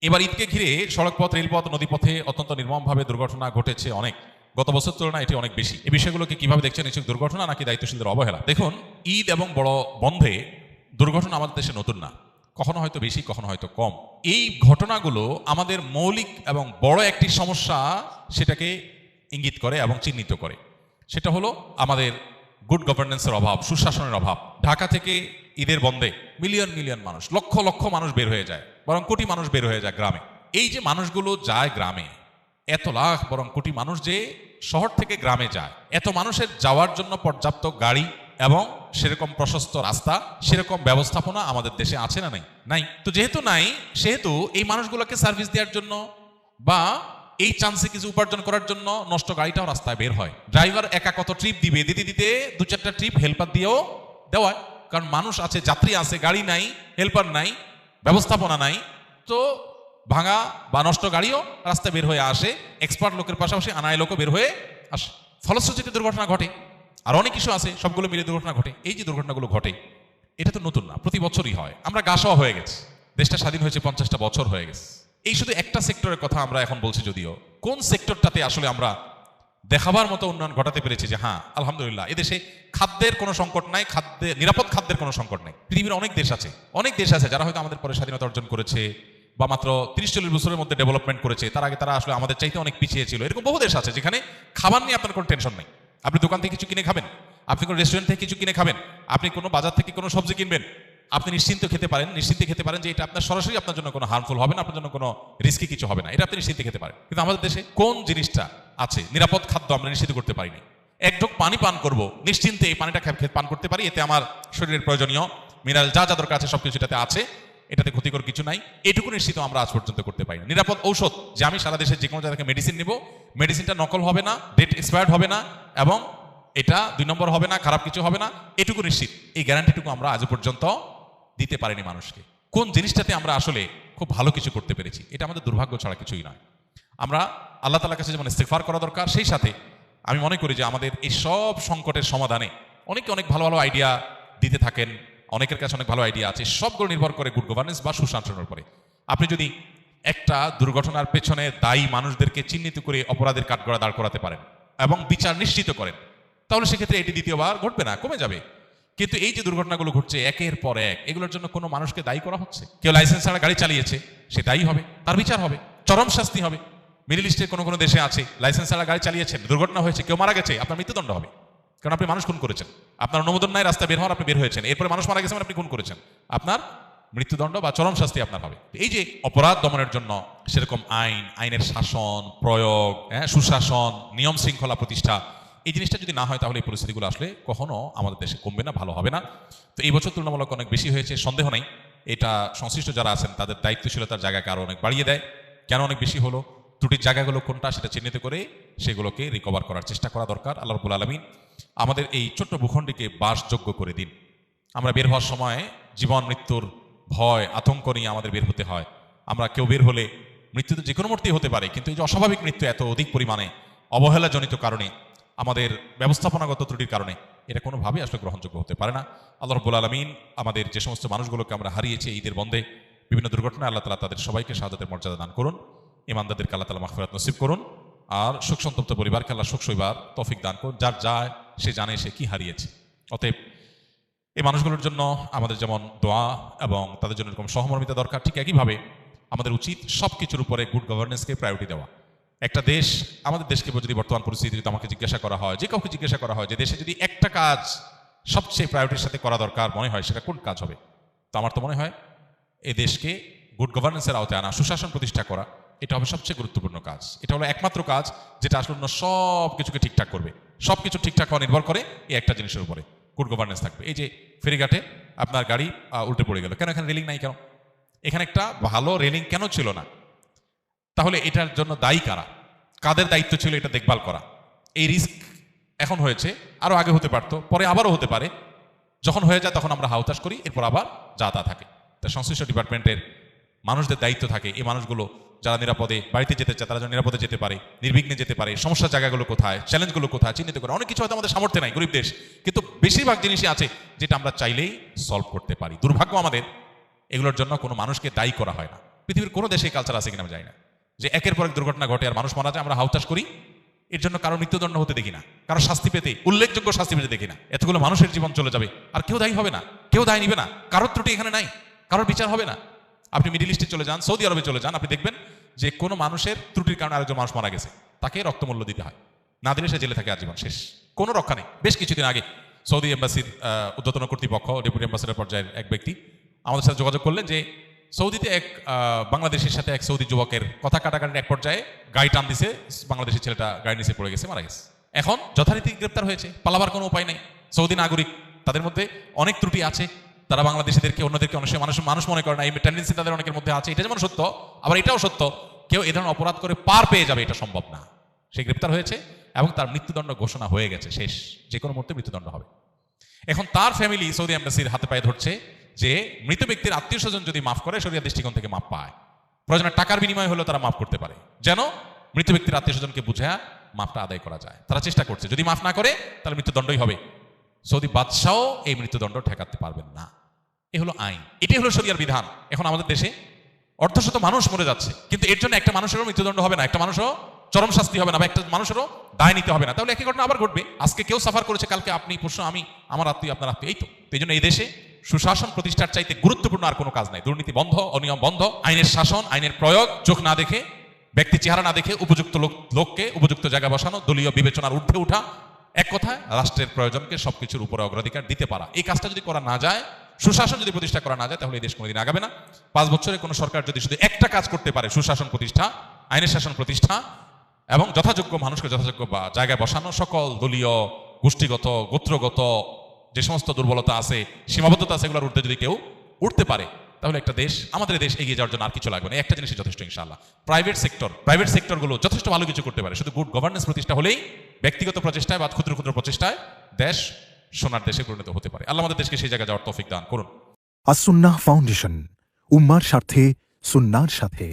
এবার ঈদকে ঘিরে সড়কপথ, রেলপথ, নদীপথে অত্যন্ত নির্মমভাবে দুর্ঘটনা ঘটেছে অনেক। গত বছর তুলনায় এটি অনেক বেশি। এই বিষয়গুলোকে কিভাবে দেখছেন? নিশ্চয় দুর্ঘটনা নাকি দায়িত্বশীলদের অবহেলা? দেখুন, ঈদ এবং বড় বন্ধে দুর্ঘটনা আমাদের দেশে নতুন না, কখনো হয়তো বেশি, কখনো হয়তো কম। এই ঘটনাগুলো আমাদের মৌলিক এবং বড় একটি সমস্যা সেটাকে ইঙ্গিত করে এবং চিহ্নিত করে। সেটা হলো আমাদের গুড গভর্নেন্সের অভাব, সুশাসনের অভাব। ঢাকা থেকে ঈদের বন্ধে মিলিয়ন মিলিয়ন মানুষ, লক্ষ লক্ষ মানুষ বের হয়ে যায়, বরং কোটি মানুষ বের হয়ে যায় গ্রামে। এই যে মানুষগুলো যায় গ্রামে, এত লাখ বরং কোটি মানুষ যে শহর থেকে গ্রামে যায়, এত মানুষের যাওয়ার জন্য পর্যাপ্ত গাড়ি এবং সেরকম প্রশস্ত রাস্তা, সেরকম ব্যবস্থাপনা আমাদের দেশে আছে না? নাই। তো যেহেতু নাই, সেহেতু এই মানুষগুলোকে সার্ভিস দেওয়ার জন্য বা এই চান্সে কিছু উপার্জন করার জন্য নষ্ট গাড়িটাও রাস্তায় বের হয়। ড্রাইভার একা কত ট্রিপ দিবে, দিতে দিতে দু চারটা ট্রিপ হেল্পার দিয়েও দেওয়া, কারণ মানুষ আছে, যাত্রী আছে, গাড়ি নাই, হেল্পার নাই, ব্যবস্থাপনা নাই। তো ভাঙা বা নষ্ট গাড়িও রাস্তায় বের হয়ে আসে, এক্সপার্ট লোকের পাশাপাশি আনায় লোকও বের হয়ে আসে, ফলশ্রুতিতে দুর্ঘটনা ঘটে। আর অনেক কিছু আছে, সবগুলো মিলে দুর্ঘটনা ঘটে। এই যে দুর্ঘটনাগুলো ঘটে, এটা তো নতুন না, প্রতি বছরই হয়। আমরা গা সওয়া হয়ে গেছি, দেশটা স্বাধীন হয়েছে 50টা বছর হয়ে গেছে। এই শুধু একটা সেক্টরের কথা আমরা এখন বলছি, যদিও কোন সেক্টরটাতে আসলে আমরা দেখাবার মতো উন্নয়ন ঘটাতে পেরেছি যে হ্যাঁ আলহামদুলিল্লাহ এদেশে খাদ্যের কোনো সংকট নাই, নিরাপদ খাদ্যের কোনো সংকট নাই। পৃথিবীর অনেক দেশ আছে যারা হয়তো আমাদের পরে স্বাধীনতা অর্জন করেছে বা মাত্র 30-40 বছরের মধ্যে ডেভেলপমেন্ট করেছে, তার আগে তারা আসলে আমাদের চাইতে অনেক পিছিয়ে ছিল। এরকম বহু দেশ আছে যেখানে খাবার নিয়ে আপনার কোনো টেনশন নেই। আপনি দোকান থেকে কিছু কিনে খাবেন, আপনি কোনো রেস্টুরেন্ট থেকে কিছু কিনে খাবেন, আপনি কোনো বাজার থেকে কোনো সবজি কিনবেন, আপনি নিশ্চিন্তে খেতে পারেন যে এটা আপনার সরাসরি আপনার জন্য কোনো হার্মফুল হবে না, আপনার জন্য কোনো রিস্কি কিছু হবে না, এটা আপনি নিশ্চিন্তে খেতে পারেন। কিন্তু আমাদের দেশে কোন জিনিসটা আছে নিরাপদ খাদ্য আমরা নিশ্চিত করতে পারিনি। এক ঢোক পানি পান করব, নিশ্চিন্তে এই পানিটা পান করতে পারি, এতে আমার শরীরের প্রয়োজনীয় মিনারেল যা যা দরকার আছে সবকিছু এটাতে আছে, এটাতে ক্ষতিকর কিছু নাই, এটুকু নিশ্চিত আমরা আজ পর্যন্ত করতে পারি না। নিরাপদ ঔষধ, যে আমি সারা দেশে যে কোনো জায়গা থেকে মেডিসিন নিব, মেডিসিনটা নকল হবে না, ডেট এক্সপায়ার্ড হবে না এবং এটা 2 নম্বর হবে না, খারাপ কিছু হবে না, এটুকু নিশ্চিত, এই গ্যারান্টিটুকু আমরা আজ পর্যন্ত দিতে পারিনি মানুষকে। কোন জিনিসটাতে আমরা আসলে খুব ভালো কিছু করতে পেরেছি? এটা আমাদের দুর্ভাগ্য ছাড়া কিছুই নয়। আমরা আল্লাহ তাআলার কাছে যেমন ইস্তিগফার করা দরকার, সেই সাথে আমি মনে করি যে আমাদের এই সব সংকটের সমাধানে অনেকে অনেক ভালো ভালো আইডিয়া দিতে থাকেন, অনেকের কাছে অনেক ভালো আইডিয়া আছে, সবগুলো নির্ভর করে গুড গভর্নেন্স বা সুশাসনের উপরে। আপনি যদি একটা দুর্ঘটনার পেছনে দায়ী মানুষদেরকে চিহ্নিত করে অপরাধের কাঠগড়া দাঁড় করাতে পারেন এবং বিচার নিশ্চিত করেন, তাহলে সেক্ষেত্রে এটি দ্বিতীয়বার ঘটবে না, কমে যাবে। কিন্তু এই যে দুর্ঘটনাগুলো ঘটছে একের পর এক, এগুলোর জন্য কোনো মানুষকে দায়ী করা হচ্ছে। কেউ লাইসেন্স ছাড়া গাড়ি চালিয়েছে, সে দায়ী হবে, তার বিচার হবে, চরম শাস্তি হবে। মিডল ইস্টের কোনো কোনো দেশে আছে, লাইসেন্স ছাড়া গাড়ি চালিয়েছেন, দুর্ঘটনা হয়েছে, কেউ মারা গেছে, আপনার মৃত্যুদণ্ড হবে, কারণ আপনি মানুষ খুন করেছেন। আপনার অনুমোদন নাই রাস্তায় বের হওয়ার, আপনি বের হয়েছেন, এরপরে মানুষ মারা গেছে, আপনি খুন করেছেন, আপনার মৃত্যুদণ্ড বা চরম শাস্তি আপনার হবে। এই যে অপরাধ দমনের জন্য সেরকম আইনের শাসন প্রয়োগ, সুশাসন, নিয়ম শৃঙ্খলা প্রতিষ্ঠা, এই জিনিসটা যদি না হয় তাহলে এই পরিস্থিতিগুলো আসলে কখনো আমাদের দেশে কমবে না, ভালো হবে না। তো এই বছর তুলনামূলক অনেক বেশি হয়েছে, সন্দেহ নেই। এটা সংশ্লিষ্ট যারা আছেন তাদের দায়িত্বশীলতার জায়গাকে আরো অনেক বাড়িয়ে দেয়। কেন অনেক বেশি হলো, ত্রুটির জায়গাগুলো কোনটা সেটা চিহ্নিত করে সেগুলোকে রিকভার করার চেষ্টা করা দরকার। আল্লাহ রাব্বুল আলামিন আমাদের এই ছোট্ট ভূখণ্ডকে বাসযোগ্য করে দিন। আমরা বের হওয়ার সময় জীবন মৃত্যুর ভয় আতঙ্ক নিয়ে আমাদের বের হতে হয়। আমরা কেউ বের হলে মৃত্যু তো যে কোনো মুহূর্তেই হতে পারে, কিন্তু এই যে অস্বাভাবিক মৃত্যু এত অধিক পরিমাণে অবহেলাজনিত কারণে, আমাদের ব্যবস্থাপনাগত ত্রুটির কারণে, এটা কোনোভাবেই আসলে গ্রহণযোগ্য হতে পারে না। আল্লাহ রাব্বুল আলামিন আমাদের যে সমস্ত মানুষগুলোকে আমরা হারিয়েছি ঈদের বন্ধে বিভিন্ন দুর্ঘটনায়, আল্লাহ তাআলা তাদের সবাইকে শাহাদাতের মর্যাদা দান করুন, ইমানদারদেরকে আল্লাহ তাআলা মাগফিরাত নসিব করুন, আর শোক সন্তপ্ত পরিবারকে আল্লাহ শোক সইবার তৌফিক দান করুন। যার যায় সে জানে সে কি হারিয়েছে। অতএব এই মানুষগুলোর জন্য আমাদের যেমন দোয়া এবং তাদের জন্য এরকম সহমর্মিতা দরকার, ঠিক একইভাবে আমাদের উচিত সব কিছুর উপরে গুড গভর্নেন্সকে প্রায়োরিটি দেওয়া। একটা দেশ, আমাদের দেশকে যদি বর্তমান পরিস্থিতিতে আমাকে জিজ্ঞাসা করা হয়, যে কাউকে জিজ্ঞাসা করা হয় যে দেশে যদি একটা কাজ সবচেয়ে প্রায়োরিটির সাথে করা দরকার মনে হয়, সেটা কোন কাজ হবে? তো আমার তো মনে হয় এই দেশকে গুড গভর্নেন্সের আওতায় আনা, সুশাসন প্রতিষ্ঠা করা, এটা হবে সবচেয়ে গুরুত্বপূর্ণ কাজ। এটা হলো একমাত্র কাজ যেটা আসলে সব কিছুকে ঠিকঠাক করবে। সব কিছু ঠিকঠাক হওয়া নির্ভর করে এই একটা জিনিসের উপরে, গুড গভর্নেন্স থাকবে। এই যে ফেরিঘাটে আপনার গাড়ি উল্টে পড়ে গেল, কেন? এখানে রেলিং নাই কেন? এখানে একটা ভালো রেলিং কেন ছিল না? তাহলে এটার জন্য দায়ী কারা? কাদের দায়িত্ব ছিল এটা দেখভাল করা? এই রিস্ক এখন হয়েছে, আরো আগে হতে পারতো, পরে আবারও হতে পারে। যখন হয়ে যায় তখন আমরা হাউতাশ করি, এরপর আবার যা তা থাকে। তা সংশ্লিষ্ট ডিপার্টমেন্টের মানুষদের দায়িত্ব থাকে এই মানুষগুলো যারা নিরাপদে বাড়িতে যেতে চায় তারা যেন নিরাপদে যেতে পারে, নির্বিঘ্নে যেতে পারে, সমস্যার জায়গাগুলো কোথায়, চ্যালেঞ্জগুলো কোথায় চিহ্নিত করে। অনেক কিছু হয়তো আমাদের সামর্থ্য নাই, গরিব দেশ, কিন্তু বেশিরভাগ জিনিসই আছে যেটা আমরা চাইলেই সলভ করতে পারি। দুর্ভাগ্য আমাদের, এগুলোর জন্য কোনো মানুষকে দায়ী করা হয় না। পৃথিবীর কোনো দেশে কালচার আছে কিনা আমি জানি না, যে একের পর এক দুর্ঘটনা ঘটে আর মানুষ মারা যায়, আমরা হাউতাশ করি, এর জন্য কারো মৃত্যুদণ্ড হতে দেখি না, কারো শাস্তি পেতে, উল্লেখযোগ্য শাস্তি পেতে দেখি না। এতগুলো মানুষের জীবন চলে যাবে আর কেউ দায়ী হবে না, কেউ দায় নিবে না, কারোর ত্রুটি এখানে নাই, কারোর বিচার হবে না। আপনি মিডিল ইস্টে চলে যান, সৌদি আরবে চলে যান, আপনি দেখবেন যে কোনো মানুষের ত্রুটির কারণে আরেকজন মানুষ মারা গেছে, তাকে রক্তমূল্য দিতে হয়, না দিলে সে জেলে থাকে আজীবন, শেষ, কোনো রক্ষা নেই। বেশ কিছুদিন আগে সৌদি এম্বাসির ঊর্ধ্বতন কর্তৃপক্ষ, ডেপুটি অ্যাম্বাসেডর পর্যায়ের এক ব্যক্তি আমাদের সাথে যোগাযোগ করলেন যে সৌদিতে এক বাংলাদেশের সাথে এক সৌদি যুবকের কথা কাটাকাটির এক পর্যায়ে গাড়ি টান দিছে, বাংলাদেশের ছেলেটা গাড়ি নিচে পড়ে গেছে, মারা গেছে। এখন যথারীতি গ্রেপ্তার হয়েছে, পালাবার কোনো উপায় নেই। সৌদি নাগরিক, তাদের মধ্যে অনেক ত্রুটি আছে, তারা বাংলাদেশিদেরকে অন্যদেরকে অনেক সময় মানুষ মনে করে না, এই টেন্ডেন্সি তাদের অনেকের মধ্যে আছে। এটা যেমন সত্য, আবার এটাও সত্য, কেউ এ ধরনের অপরাধ করে পার পেয়ে যাবে এটা সম্ভব না। সে গ্রেপ্তার হয়েছে এবং তার মৃত্যুদণ্ড ঘোষণা হয়ে গেছে, শেষ, যে কোনো মুহূর্তে মৃত্যুদণ্ড হবে। এখন তার ফ্যামিলি সৌদি এম্বাসির হাতে পায়ে ধরছে যে মৃত ব্যক্তির আত্মীয় স্বজন যদি মাফ করে, শরিয়া দৃষ্টিকোণ থেকে মাফ পায়, প্রয়োজনে টাকার বিনিময় হলেও তারা মাফ করতে পারে, যেন মৃত ব্যক্তির আত্মীয় স্বজনকে বুঝা মাফটা আদায় করা যায়। তারা চেষ্টা করছে, যদি মাফ না করে তাহলে মৃত্যুদণ্ডই হবে। সৌদি বাদশাও এই মৃত্যুদণ্ড ঠেকাতে পারবেন না। এ হলো আইন, এটাই হলো শরিয়ার বিধান। এখন আমাদের দেশে অর্ধশত মানুষ মরে যাচ্ছে, কিন্তু এর জন্য একটা মানুষেরও মৃত্যুদণ্ড হবে না, একটা মানুষও চরম শাস্তি হবে না, বা একটা মানুষেরও দায় নিতে হবে না। তাহলে একই ঘটনা আবার ঘটবে, আজকে কেউ সাফার করেছে, কালকে আপনি, পরশু আমি, আমার আত্মীয় আপনার আত্মীয়, এই তো। এই জন্য এই দেশে সুশাসন প্রতিষ্ঠার চাইতে গুরুত্বপূর্ণ আর কোনো কাজ নাই। দুর্নীতি বন্ধ, অনিয়ম বন্ধ, আইনের শাসন, আইনের প্রয়োগ, চোখ না দেখে, ব্যক্তি চেহারা না দেখে উপযুক্ত লোককে উপযুক্ত জায়গায় বসানো, দলীয় বিবেচনার ঊর্ধ্বে উঠা, এক কথায় রাষ্ট্রের প্রয়োজনকে সবকিছুর উপরে অগ্রাধিকার দিতে পারা। এই কাজটা যদি করা না যায়, সুশাসন যদি প্রতিষ্ঠা করা না যায়, তাহলে এই দেশ কোনোদিন আগাবে না। 5 বছরে কোনো সরকার যদি শুধু একটা কাজ করতে পারে, সুশাসন প্রতিষ্ঠা, আইনের শাসন প্রতিষ্ঠা এবং যথাযোগ্য মানুষকে যথাযোগ্য জায়গায় বসানো, সকল দলীয়, গোষ্ঠীগত, গোত্রগত যে সমস্ত দুর্বলতা আছে, সীমাবদ্ধতা আছে, এগুলোর ঊর্ধ্বে যদি কেউ উঠতে পারে, তাহলে একটা দেশ, আমাদের দেশ এগিয়ে যাওয়ার জন্য আর কিছু লাগবে না। একটা জিনিসই যথেষ্ট ইনশাআল্লাহ, প্রাইভেট সেক্টরগুলো যথেষ্ট ভালো কিছু করতে পারে। শুধু গুড গভর্নেন্স প্রতিষ্ঠা হলেই, ব্যক্তিগত প্রচেষ্টায় বা ক্ষুদ্র ক্ষুদ্র প্রচেষ্টায় দেশ সোনার দেশে পরিণত হতে পারে। আল্লাহ আমাদের দেশকে সেই জায়গায় যাওয়ার তৌফিক দান করুন। আস-সুন্নাহ ফাউন্ডেশন, উম্মার স্বার্থে সুন্নাহর সাথে।